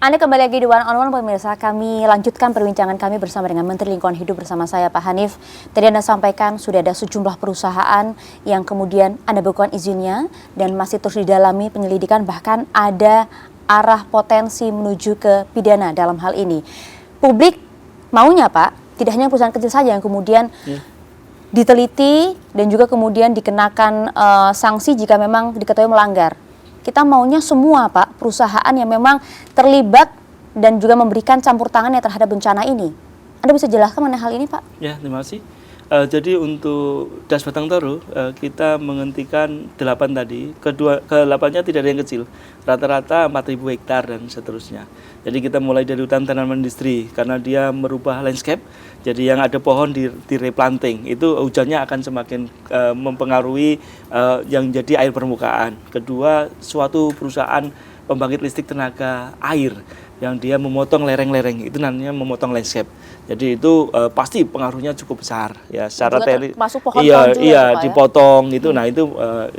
Anda kembali lagi di One on One pemirsa, kami lanjutkan perbincangan kami bersama dengan Menteri Lingkungan Hidup bersama saya Pak Hanif. Tadi Anda sampaikan sudah ada sejumlah perusahaan yang kemudian Anda bekukan izinnya dan masih terus didalami penyelidikan, bahkan ada arah potensi menuju ke pidana dalam hal ini. Publik maunya Pak, tidak hanya perusahaan kecil saja yang kemudian diteliti dan juga kemudian dikenakan sanksi jika memang diketahui melanggar. Kita maunya semua Pak, perusahaan yang memang terlibat dan juga memberikan campur tangannya terhadap bencana ini. Anda bisa jelaskan mengenai hal ini Pak? Ya, terima kasih. Jadi untuk Das Batang Toru kita menghentikan 8 tadi, ke-8-nya tidak ada yang kecil, rata-rata 4.000 hektar dan seterusnya. Jadi kita mulai dari hutan tanaman industri karena dia merubah landscape, jadi yang ada pohon di replanting, itu hujannya akan semakin mempengaruhi yang jadi air permukaan. Kedua, suatu perusahaan pembangkit listrik tenaga air yang dia memotong lereng-lereng, itu namanya memotong landscape. Jadi itu pasti pengaruhnya cukup besar ya secara teknis. Masuk pohon iya dipotong itu. Nah itu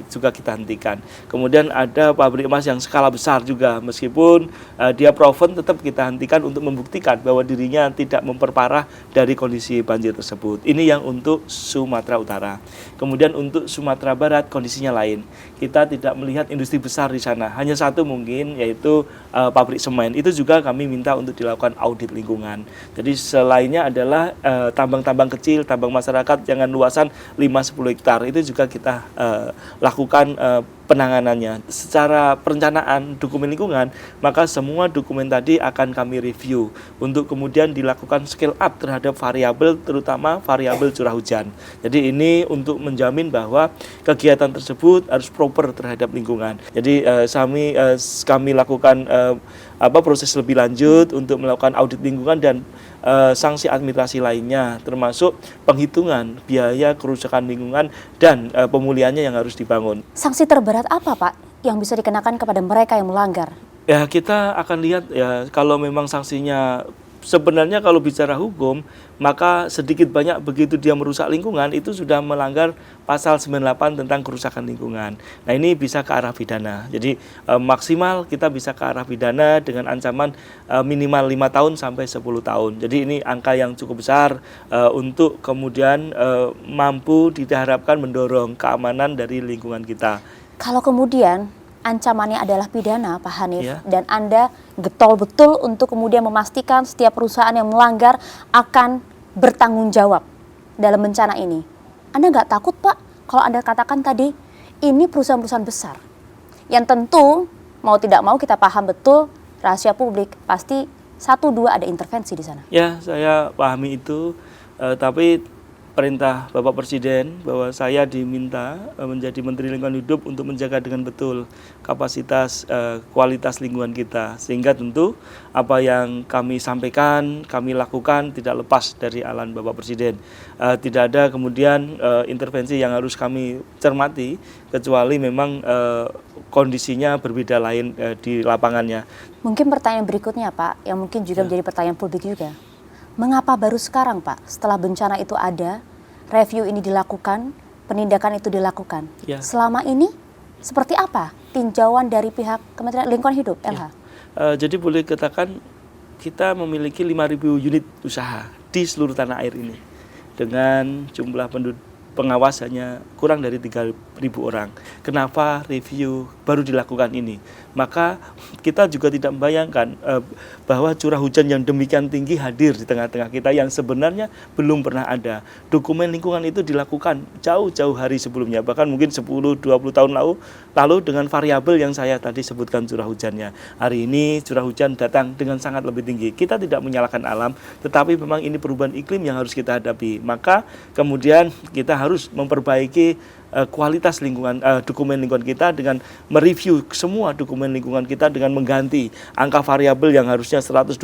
juga kita hentikan. Kemudian ada pabrik emas yang skala besar juga, meskipun dia proven, tetap kita hentikan untuk membuktikan bahwa dirinya tidak memperparah dari kondisi banjir tersebut. Ini yang untuk Sumatera Utara. Kemudian untuk Sumatera Barat kondisinya lain. Kita tidak melihat industri besar di sana. Hanya satu mungkin, yaitu pabrik semen. Itu juga kami minta untuk dilakukan audit lingkungan. Jadi selainnya adalah tambang-tambang kecil, tambang masyarakat jangan luasan 5-10 hektar. Itu juga kita lakukan penanganannya. Secara perencanaan dokumen lingkungan, maka semua dokumen tadi akan kami review untuk kemudian dilakukan scale up terhadap variabel, terutama variabel curah hujan. Jadi ini untuk menjamin bahwa kegiatan tersebut harus proper terhadap lingkungan. Jadi kami lakukan proses lebih lanjut untuk melakukan audit lingkungan dan sanksi administrasi lainnya, termasuk penghitungan biaya kerusakan lingkungan dan pemulihannya yang harus dibangun. Sanksi terberat apa Pak yang bisa dikenakan kepada mereka yang melanggar? Ya kita akan lihat ya, kalau memang sanksinya sebenarnya kalau bicara hukum, maka sedikit banyak begitu dia merusak lingkungan itu sudah melanggar pasal 98 tentang kerusakan lingkungan. Nah ini bisa ke arah pidana. Jadi maksimal kita bisa ke arah pidana dengan ancaman minimal 5 tahun sampai 10 tahun. Jadi ini angka yang cukup besar untuk kemudian mampu diharapkan mendorong keamanan dari lingkungan kita. Kalau kemudian ancamannya adalah pidana Pak Hanif, dan Anda getol betul untuk kemudian memastikan setiap perusahaan yang melanggar akan bertanggung jawab dalam bencana ini. Anda nggak takut Pak kalau Anda katakan tadi ini perusahaan-perusahaan besar yang tentu mau tidak mau kita paham betul rahasia publik, pasti 1-2 ada intervensi di sana. Ya, saya pahami itu, tapi perintah Bapak Presiden bahwa saya diminta menjadi Menteri Lingkungan Hidup untuk menjaga dengan betul kapasitas kualitas lingkungan kita, sehingga tentu apa yang kami sampaikan, kami lakukan tidak lepas dari arahan Bapak Presiden. Tidak ada kemudian intervensi yang harus kami cermati kecuali memang kondisinya berbeda lain di lapangannya. Mungkin pertanyaan berikutnya Pak, yang mungkin juga menjadi pertanyaan publik juga. Mengapa baru sekarang Pak, setelah bencana itu ada, review ini dilakukan, penindakan itu dilakukan? Selama ini seperti apa tinjauan dari pihak Kementerian Lingkungan Hidup, LH? Jadi boleh katakan kita memiliki 5.000 unit usaha di seluruh tanah air ini dengan jumlah pengawas hanya kurang dari 3.000 orang. Kenapa review baru dilakukan ini? Maka kita juga tidak membayangkan bahwa curah hujan yang demikian tinggi hadir di tengah-tengah kita yang sebenarnya belum pernah ada. Dokumen lingkungan itu dilakukan jauh-jauh hari sebelumnya, bahkan mungkin 10-20 tahun lalu dengan variabel yang saya tadi sebutkan curah hujannya. Hari ini curah hujan datang dengan sangat lebih tinggi. Kita tidak menyalahkan alam, tetapi memang ini perubahan iklim yang harus kita hadapi. Maka kemudian kita harus memperbaiki kualitas lingkungan, dokumen lingkungan kita dengan mereview semua dokumen lingkungan kita dengan mengganti angka variabel yang harusnya 125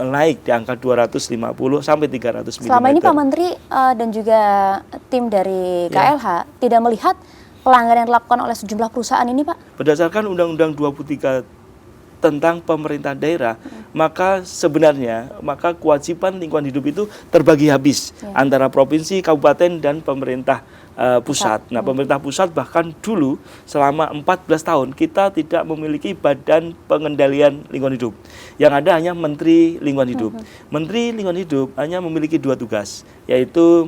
naik di angka 250 sampai 300 mm. Selama ini Pak Menteri dan juga tim dari KLH tidak melihat pelanggaran yang dilakukan oleh sejumlah perusahaan ini Pak? Berdasarkan Undang-Undang 23 tentang pemerintah daerah, maka sebenarnya kewajiban lingkungan hidup itu terbagi habis antara provinsi, kabupaten, dan pemerintah pusat. Nah, pemerintah pusat bahkan dulu selama 14 tahun kita tidak memiliki badan pengendalian lingkungan hidup. Yang ada hanya Menteri Lingkungan Hidup. Menteri Lingkungan Hidup hanya memiliki 2 tugas, yaitu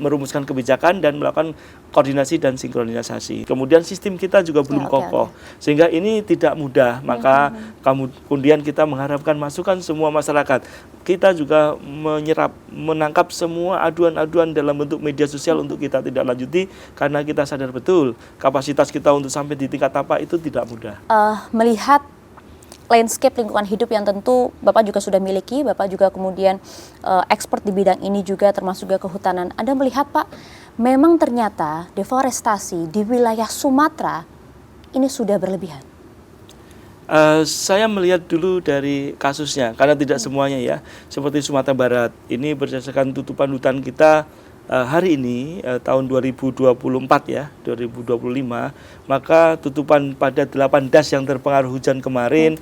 merumuskan kebijakan dan melakukan koordinasi dan sinkronisasi. Kemudian sistem kita juga belum kokoh, sehingga ini tidak mudah. Maka kemudian kita mengharapkan masukan semua masyarakat. Kita juga menangkap semua aduan-aduan dalam bentuk media sosial untuk kita tidak lanjuti, karena kita sadar betul kapasitas kita untuk sampai di tingkat apa itu tidak mudah. Melihat landscape lingkungan hidup yang tentu Bapak juga sudah miliki, Bapak juga kemudian expert di bidang ini juga, termasuk juga kehutanan. Anda melihat Pak, memang ternyata deforestasi di wilayah Sumatera ini sudah berlebihan. Saya melihat dulu dari kasusnya, karena tidak semuanya ya. Seperti Sumatera Barat, ini berdasarkan tutupan hutan kita hari ini tahun 2024 ya, 2025, maka tutupan pada 8 das yang terpengaruh hujan kemarin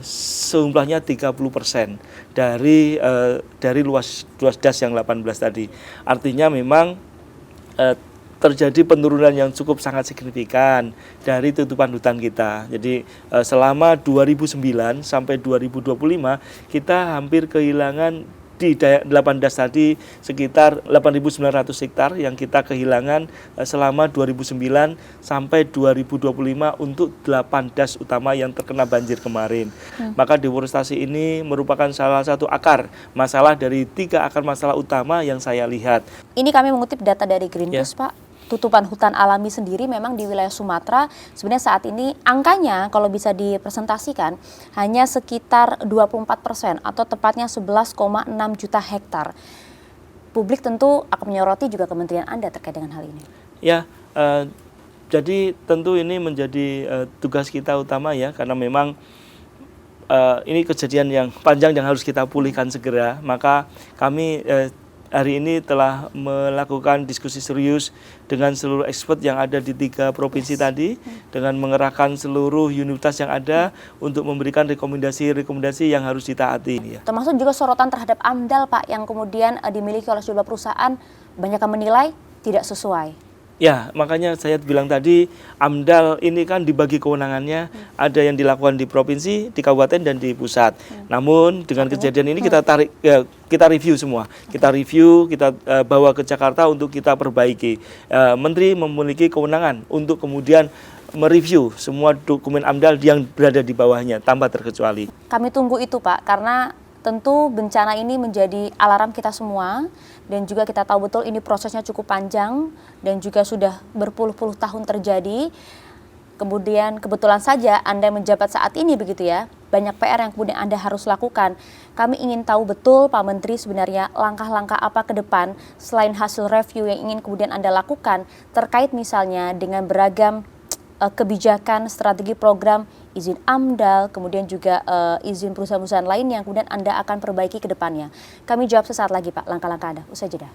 sejumlahnya 30% dari luas das yang 18 tadi. Artinya memang terjadi penurunan yang cukup sangat signifikan dari tutupan hutan kita. Jadi selama 2009 sampai 2025 kita hampir kehilangan di 8 das tadi sekitar 8.900 hektar yang kita kehilangan selama 2009 sampai 2025 untuk 8 das utama yang terkena banjir kemarin. Maka deforestasi ini merupakan salah satu akar masalah dari 3 akar masalah utama yang saya lihat. Ini kami mengutip data dari Greenpeace, Pak. Tutupan hutan alami sendiri memang di wilayah Sumatera sebenarnya saat ini angkanya kalau bisa dipresentasikan hanya sekitar 24% atau tepatnya 11,6 juta hektar. Publik tentu akan menyoroti juga kementerian Anda terkait dengan hal ini. Ya, jadi tentu ini menjadi tugas kita utama ya, karena memang ini kejadian yang panjang yang harus kita pulihkan segera. Maka kami hari ini telah melakukan diskusi serius dengan seluruh expert yang ada di 3 provinsi tadi, dengan mengerahkan seluruh universitas yang ada untuk memberikan rekomendasi-rekomendasi yang harus ditaati. Ya. Termasuk juga sorotan terhadap AMDAL, Pak, yang kemudian dimiliki oleh sejumlah perusahaan, banyak yang menilai tidak sesuai. Ya, makanya saya bilang tadi AMDAL ini kan dibagi kewenangannya, ada yang dilakukan di provinsi, di kabupaten dan di pusat. Namun dengan kejadian ini kita review semua. Kita review, kita bawa ke Jakarta untuk kita perbaiki. Menteri memiliki kewenangan untuk kemudian mereview semua dokumen AMDAL yang berada di bawahnya tanpa terkecuali. Kami tunggu itu, Pak, karena tentu bencana ini menjadi alarm kita semua, dan juga kita tahu betul ini prosesnya cukup panjang dan juga sudah berpuluh-puluh tahun terjadi. Kemudian kebetulan saja Anda menjabat saat ini begitu ya, banyak PR yang kemudian Anda harus lakukan. Kami ingin tahu betul Pak Menteri sebenarnya langkah-langkah apa ke depan selain hasil review yang ingin kemudian Anda lakukan terkait misalnya dengan beragam kebijakan, strategi program, izin AMDAL, kemudian juga izin perusahaan-perusahaan lain yang kemudian Anda akan perbaiki ke depannya. Kami jawab sesaat lagi Pak, langkah-langkah Anda. Usai jeda.